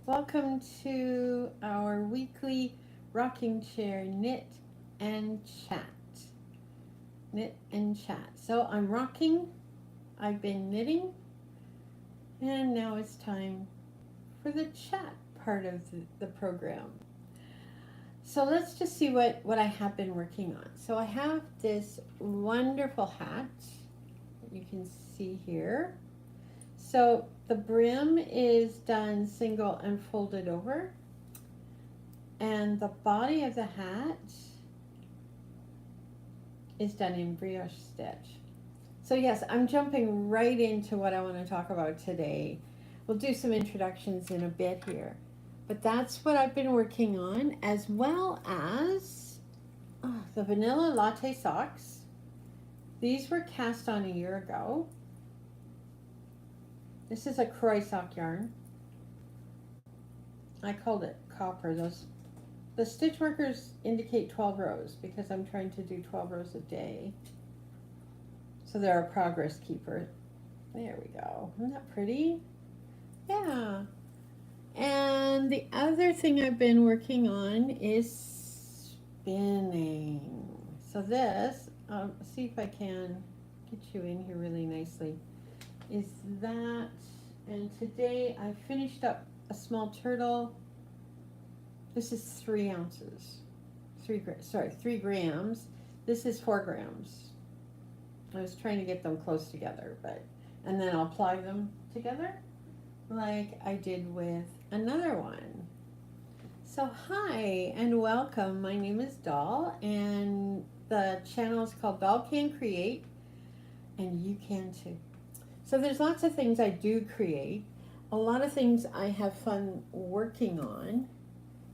Welcome to our weekly rocking chair knit and chat. Knit and chat. So I'm rocking, I've been knitting, and now it's time for the chat part of the program. So let's just see what I have been working on. So I have this wonderful hat that you can see here. So the brim is done single and folded over, and the body of the hat is done in brioche stitch. So yes, I'm jumping right into what I want to talk about today. We'll do some introductions in a bit here, but that's what I've been working on, as well as the vanilla latte socks. These were cast on a year ago. This is a Croy sock yarn. I called it copper. The stitch markers indicate 12 rows because I'm trying to do 12 rows a day. So they're a progress keeper. There we go. Isn't that pretty? Yeah. And the other thing I've been working on is spinning. So this, see if I can get you in here really nicely, is that. And today I finished up a small turtle. This is 3 ounces. 3 grams. This is 4 grams. I was trying to get them close together, and then I'll ply them together like I did with another one. So hi and welcome. My name is Doll, and the channel is called Doll Can Create, and you can too. So there's lots of things I do create, a lot of things I have fun working on.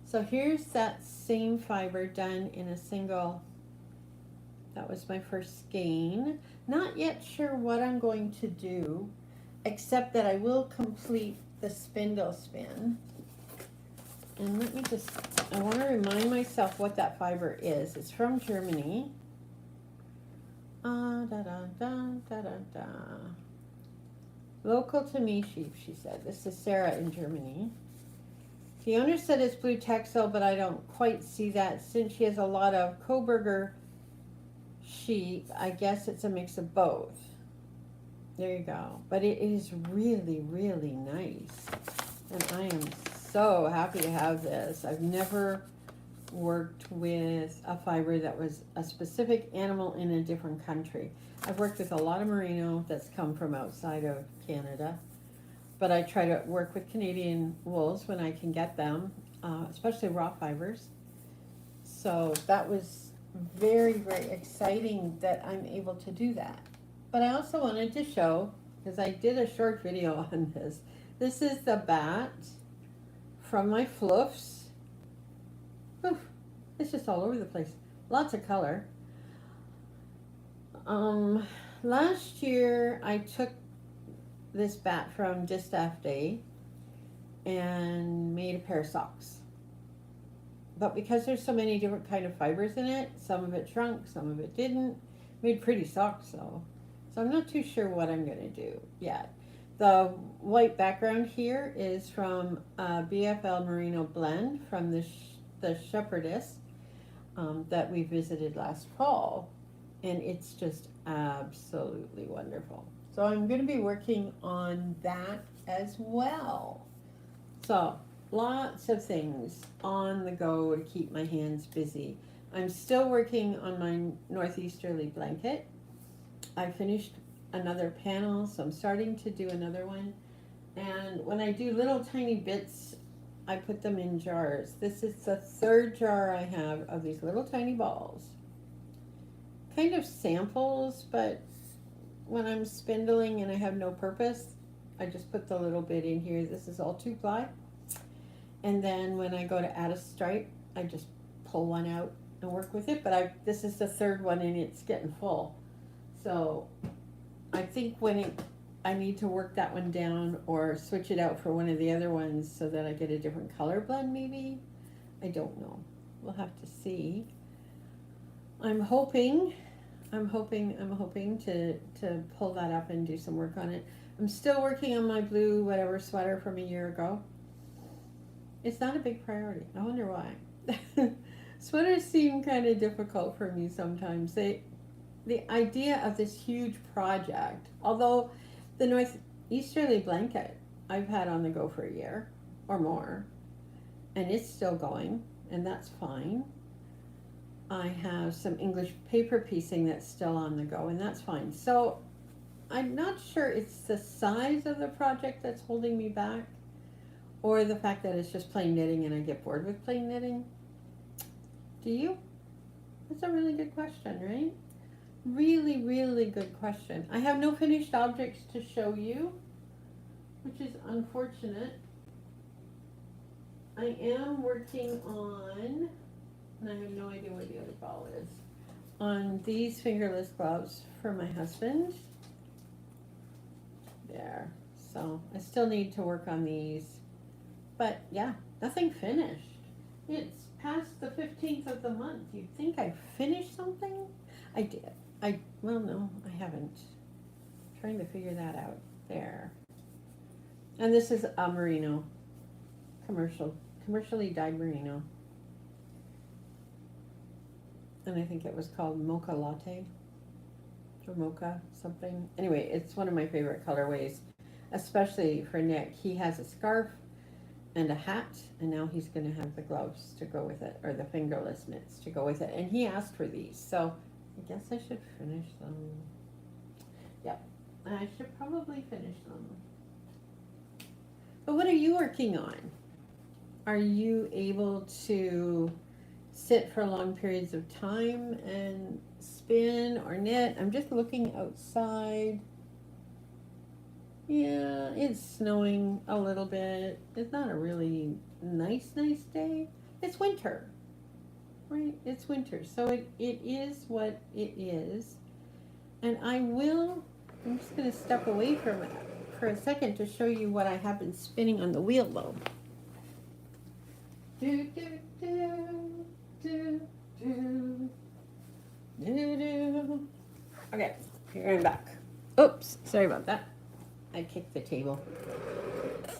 So here's that same fiber done in a single. That was my first skein. Not yet sure what I'm going to do, except that I will complete the spindle spin. And let me just, I want to remind myself what that fiber is. It's from Germany. Da da da da da da. Local to me, she said. This is Sarah in Germany. The owner said it's blue textile, but I don't quite see that. Since she has a lot of Koberger sheep, I guess it's a mix of both. There you go. But it is really, really nice. And I am so happy to have this. I've never worked with a fiber that was a specific animal in a different country. I've worked with a lot of merino that's come from outside of Canada, but I try to work with Canadian wools when I can get them, especially raw fibers. So that was very, very exciting that I'm able to do that. But I also wanted to show, because I did a short video on this, this is the bat from my floofs. Oof, it's just all over the place. Lots of color. Last year I took this bat from Distaff Day and made a pair of socks. But because there's so many different kind of fibers in it, some of it shrunk, some of it didn't. Made pretty socks though. So I'm not too sure what I'm gonna do yet. The white background here is from BFL Merino Blend from the Shepherdess that we visited last fall. And it's just absolutely wonderful. So I'm going to be working on that as well. So lots of things on the go to keep my hands busy. I'm still working on my northeasterly blanket. I finished another panel, so I'm starting to do another one. And when I do little tiny bits, I put them in jars. This is the 3rd jar I have of these little tiny balls. Kind of samples, but when I'm spindling and I have no purpose, I just put the little bit in here. This is all 2-ply. And then when I go to add a stripe, I just pull one out and work with it. But this is the 3rd one and it's getting full. So I think I need to work that one down or switch it out for one of the other ones so that I get a different color blend maybe. I don't know. We'll have to see. I'm hoping to pull that up and do some work on it. I'm still working on my blue whatever sweater from a year ago. It's not a big priority. I wonder why. Sweaters seem kind of difficult for me sometimes. The idea of this huge project, although the northeasterly blanket I've had on the go for a year or more, and it's still going, and that's fine. I have some English paper piecing that's still on the go, and that's fine. So I'm not sure it's the size of the project that's holding me back, or the fact that it's just plain knitting and I get bored with plain knitting. Do you? That's a really good question, right? Really, really good question. I have no finished objects to show you, which is unfortunate. I am working on, and I have no idea what the other ball is, on these fingerless gloves for my husband. There. So I still need to work on these. But yeah, nothing finished. It's past the 15th of the month. You'd think I finished something? I did. Well, no, I haven't. I'm trying to figure that out. There. And this is a merino, commercially dyed merino. And I think it was called Mocha Latte or Mocha something. Anyway, it's one of my favorite colorways, especially for Nick. He has a scarf and a hat, and now he's going to have the gloves to go with it, or the fingerless mitts to go with it. And he asked for these, so I guess I should finish them. Yep, I should probably finish them. But what are you working on? Are you able to sit for long periods of time and spin or knit? I'm just looking outside. Yeah, it's snowing a little bit. It's not a really nice day. It's winter, right? It's winter. So it is what it is. And I'm just going to step away from it for a second to show you what I have been spinning on the wheel though. Do, do, do, do, do, do, do. Okay, here I'm back. Oops, sorry about that. I kicked the table.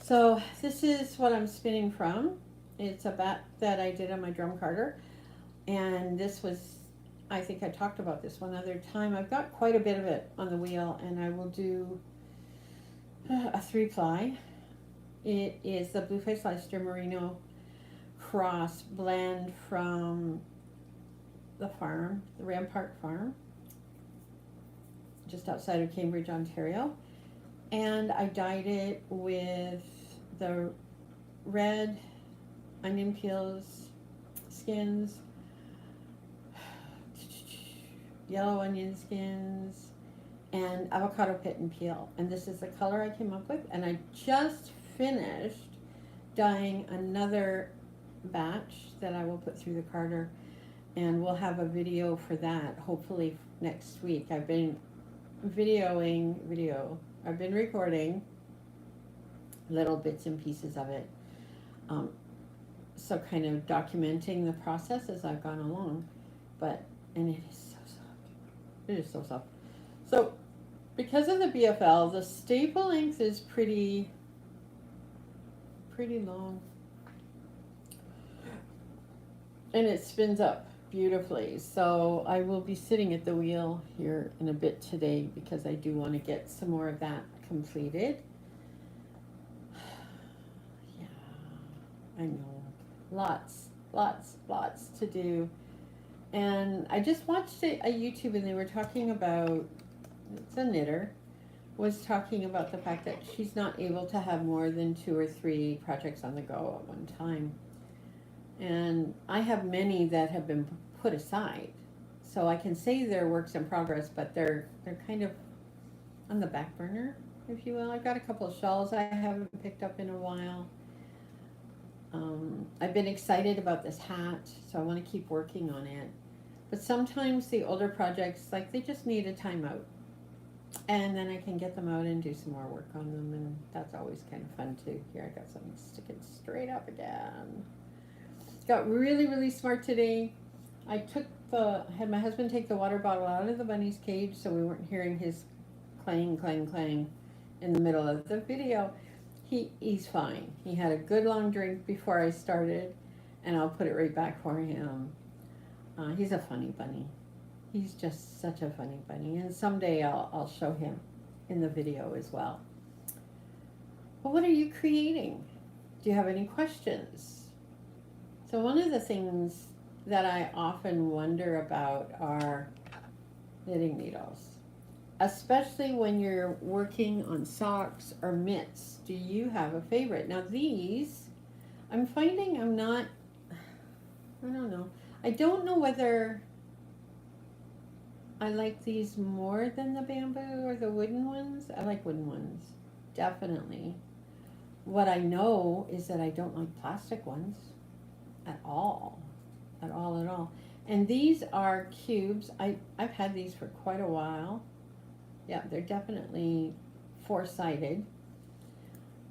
So this is what I'm spinning from. It's a bat that I did on my drum carder. And this was, I think I talked about this one other time. I've got quite a bit of it on the wheel, and I will do a 3-ply. It is the Blueface Leicester Merino Cross blend from the farm, the Rampart Farm, just outside of Cambridge, Ontario. And I dyed it with the red onion peels, skins, yellow onion skins, and avocado pit and peel. And this is the color I came up with. And I just finished dyeing another batch that I will put through the carder. And we'll have a video for that, hopefully next week. I've been I've been recording little bits and pieces of it. So kind of documenting the process as I've gone along. And it is so soft. It is so soft. So because of the BFL, the staple length is pretty long. And it spins up beautifully. So I will be sitting at the wheel here in a bit today because I do want to get some more of that completed. Yeah, I know. Lots to do. And I just watched a YouTube, and they were talking about, it's a knitter, was talking about the fact that she's not able to have more than 2 or 3 projects on the go at one time. And I have many that have been put aside. So I can say they're works in progress, but they're kind of on the back burner, if you will. I've got a couple of shawls I haven't picked up in a while. I've been excited about this hat, so I want to keep working on it. But sometimes the older projects, like, they just need a timeout. And then I can get them out and do some more work on them, and that's always kind of fun too. Here, I got something sticking straight up again. Got really smart today. I had my husband take the water bottle out of the bunny's cage so we weren't hearing his clang in the middle of the video. He's fine. He had a good long drink before I started, and I'll put it right back for him. He's a funny bunny. He's just such a funny bunny, and someday I'll show him in the video as well. Well, what are you creating? Do you have any questions? So one of the things that I often wonder about are knitting needles, especially when you're working on socks or mitts. Do you have a favorite? Now these, I'm finding I'm not, I don't know. I don't know whether I like these more than the bamboo or the wooden ones. I like wooden ones, definitely. What I know is that I don't like plastic ones at all, at all, at all. And these are cubes. I've had these for quite a while. Yeah, they're definitely four-sided.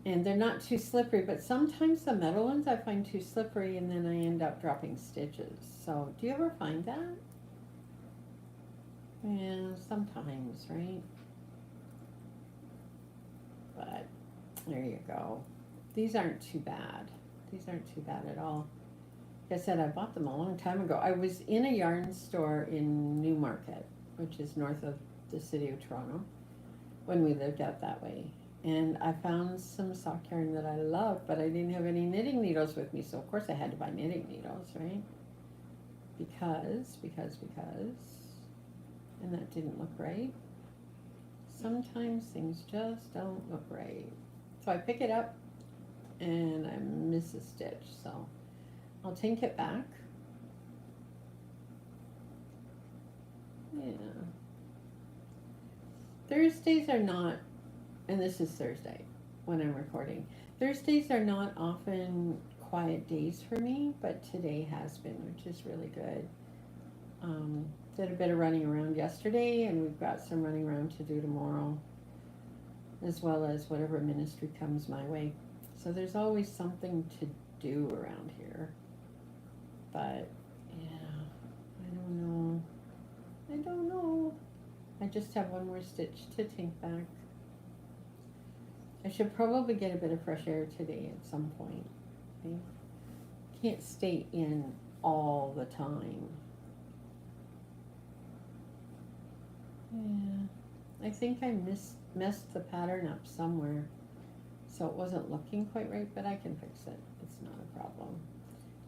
And they're not too slippery, but sometimes the metal ones I find too slippery and then I end up dropping stitches. So do you ever find that? Yeah, sometimes, right? But there you go. These aren't too bad. These aren't too bad at all. Like I said, I bought them a long time ago. I was in a yarn store in Newmarket, which is north of the city of Toronto, when we lived out that way. And I found some sock yarn that I loved, but I didn't have any knitting needles with me, so of course I had to buy knitting needles, right? Because, and that didn't look right. Sometimes things just don't look right. So I pick it up and I miss a stitch, so I'll take it back. Yeah. Thursdays are not, and this is Thursday when I'm recording. Thursdays are not often quiet days for me, but today has been, which is really good. Did a bit of running around yesterday, and we've got some running around to do tomorrow, as well as whatever ministry comes my way. So there's always something to do around here. But, yeah, I don't know. I just have one more stitch to take back. I should probably get a bit of fresh air today at some point. Okay? Can't stay in all the time. Yeah, I think I messed the pattern up somewhere, so it wasn't looking quite right, but I can fix it. It's not a problem.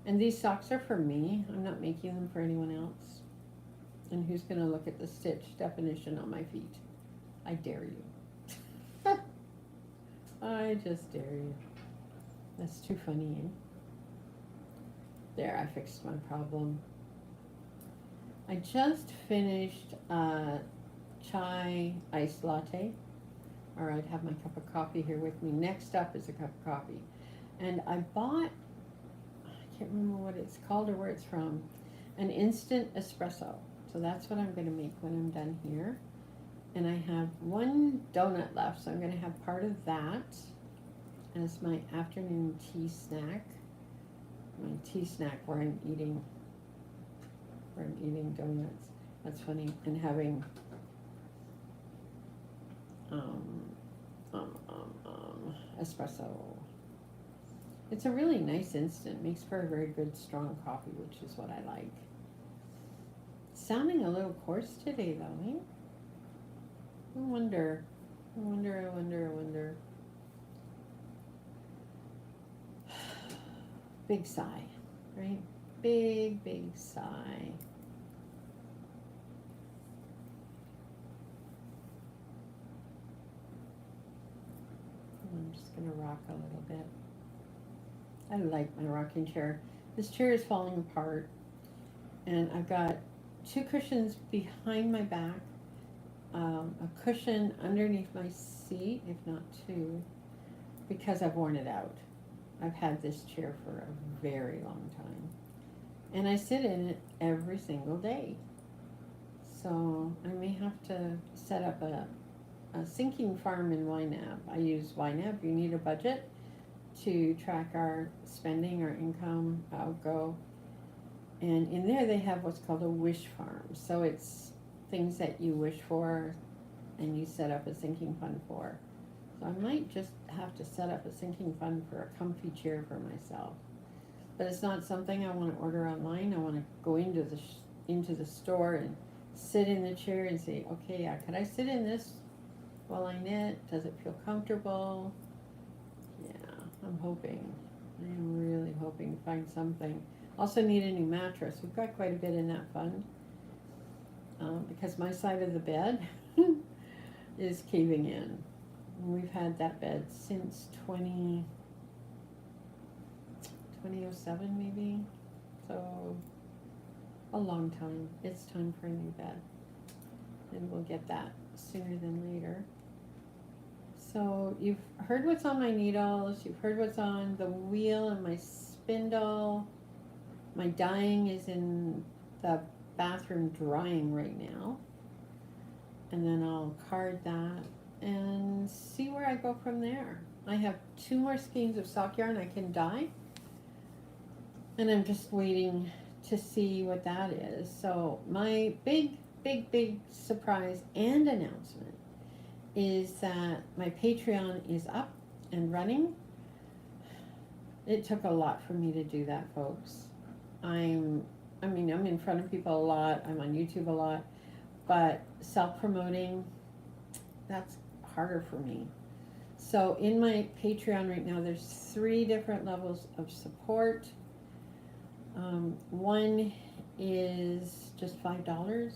And these socks are for me. I'm not making them for anyone else. And who's going to look at the stitch definition on my feet? I dare you. I just dare you. That's too funny, eh? There, I fixed my problem. I just finished chai iced latte, or I'd have my cup of coffee here with me. Next up is a cup of coffee. And I bought, I can't remember what it's called or where it's from, an instant espresso. So that's what I'm going to make when I'm done here. And I have one donut left, so I'm going to have part of that as my afternoon tea snack. My tea snack where I'm eating donuts. That's funny. And having espresso. It's a really nice instant. Makes for a very good strong coffee, which is what I like. Sounding a little coarse today though, eh? I wonder. Big sigh, right? Big sigh. I'm just gonna rock a little bit. I like my rocking chair. This chair is falling apart, and I've got two cushions behind my back, a cushion underneath my seat, if not two, because I've worn it out. I've had this chair for a very long time, and I sit in it every single day. So I may have to set up a sinking farm in YNAB. I use YNAB. You need a budget to track our spending, our income, outgo. And in there they have what's called a wish farm. So it's things that you wish for and you set up a sinking fund for. So I might just have to set up a sinking fund for a comfy chair for myself. But it's not something I want to order online. I want to go into the store and sit in the chair and say, okay, yeah, could I sit in this while I knit? Does it feel comfortable? Yeah, I'm hoping. I'm really hoping to find something. Also need a new mattress. We've got quite a bit in that fund because my side of the bed is caving in. We've had that bed since 2007 maybe, so a long time. It's time for a new bed, and we'll get that sooner than later. So you've heard what's on my needles, you've heard what's on the wheel and my spindle. My dyeing is in the bathroom drying right now, and then I'll card that and see where I go from there. I have 2 more skeins of sock yarn I can dye, and I'm just waiting to see what that is. So my big surprise and announcement is that my Patreon is up and running. It took a lot for me to do that, folks. I'm in front of people a lot, I'm on YouTube a lot, but self-promoting, that's harder for me. So in my Patreon right now, there's 3 different levels of support. One is just $5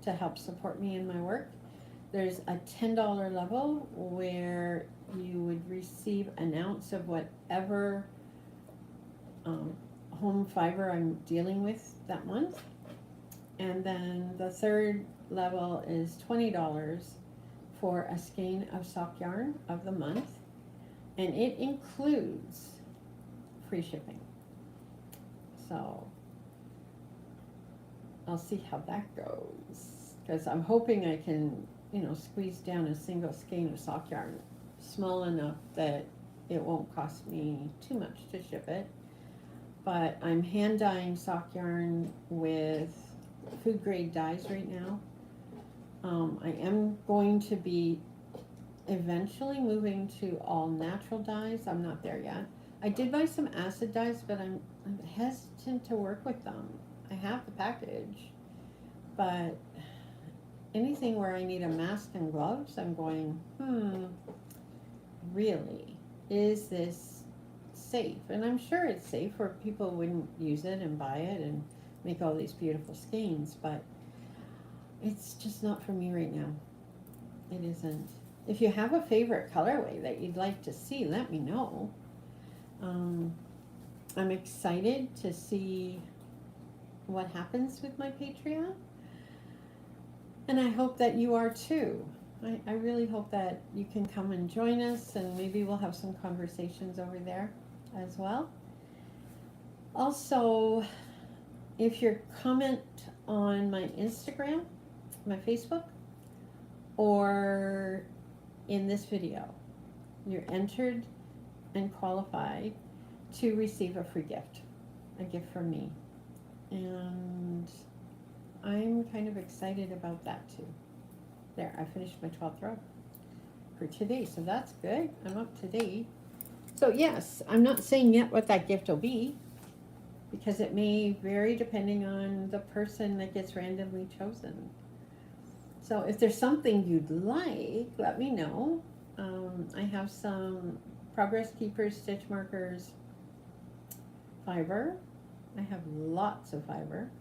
to help support me in my work. There's a $10 level where you would receive an ounce of whatever home fiber I'm dealing with that month. And then the 3rd level is $20 for a skein of sock yarn of the month, and it includes free shipping. So I'll see how that goes, because I'm hoping I can, squeeze down a single skein of sock yarn small enough that it won't cost me too much to ship it. But I'm hand dyeing sock yarn with food grade dyes right now. I am going to be eventually moving to all natural dyes. I'm not there yet. I did buy some acid dyes, but I'm hesitant to work with them. I have the package, but anything where I need a mask and gloves, I'm going, really, is this safe? And I'm sure it's safe, or people wouldn't use it and buy it and make all these beautiful skeins, but it's just not for me right now. It isn't. If you have a favorite colorway that you'd like to see, let me know. I'm excited to see what happens with my Patreon, and I hope that you are too. I really hope that you can come and join us, and maybe we'll have some conversations over there as well. Also, if you comment on my Instagram, my Facebook, or in this video, you're entered and qualified to receive a free gift, a gift from me. And I'm kind of excited about that too. There, I finished my 12th row for today, so that's good. I'm up to date. So yes, I'm not saying yet what that gift will be, because it may vary depending on the person that gets randomly chosen. So if there's something you'd like, let me know. I have some Progress Keepers stitch markers fiber. I have lots of fiber.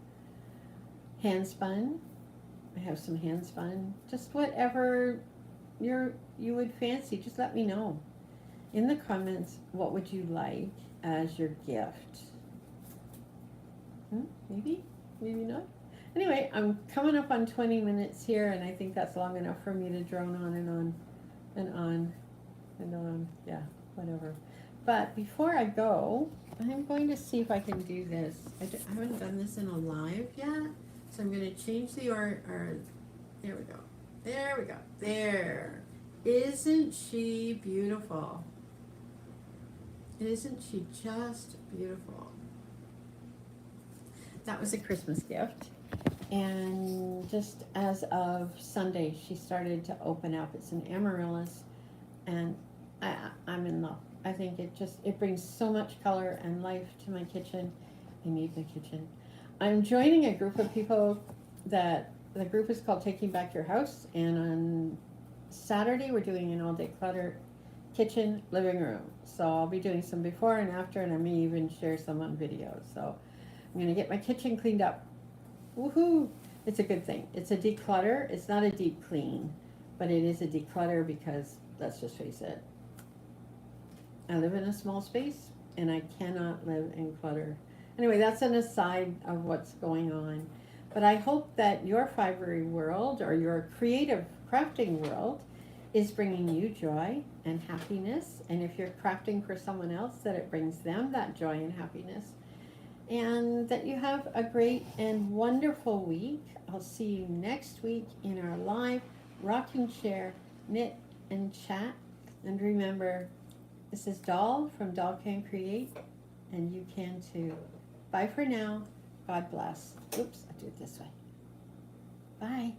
Hand spun. I have some hand spun. Just whatever you would fancy, just let me know in the comments. What would you like as your gift? Maybe not. Anyway, I'm coming up on 20 minutes here, and I think that's long enough for me to drone on and on and on and on. Yeah, whatever. But before I go, I'm going to see if I can do this. I haven't done this in a live yet, so I'm going to change the order. There we go. There we go. There. Isn't she beautiful? Isn't she just beautiful? That was a Christmas gift. And just as of Sunday, she started to open up. It's an amaryllis, and I'm in love. I think it brings so much color and life to my kitchen. I need my kitchen. I'm joining a group of people that the group is called Taking Back Your House, and on Saturday we're doing an all day clutter kitchen living room. So I'll be doing some before and after, and I may even share some on video. So I'm gonna get my kitchen cleaned up. Woohoo! It's a good thing. It's a declutter. It's not a deep clean, but it is a declutter because let's just face it, I live in a small space and I cannot live in clutter. Anyway, that's an aside of what's going on. But I hope that your fibery world or your creative crafting world is bringing you joy and happiness. And if you're crafting for someone else, that it brings them that joy and happiness. And that you have a great and wonderful week. I'll see you next week in our live rocking chair, knit and chat. And remember, this is Doll from Doll Can Create, and you can too. Bye for now. God bless. Oops, I do it this way. Bye.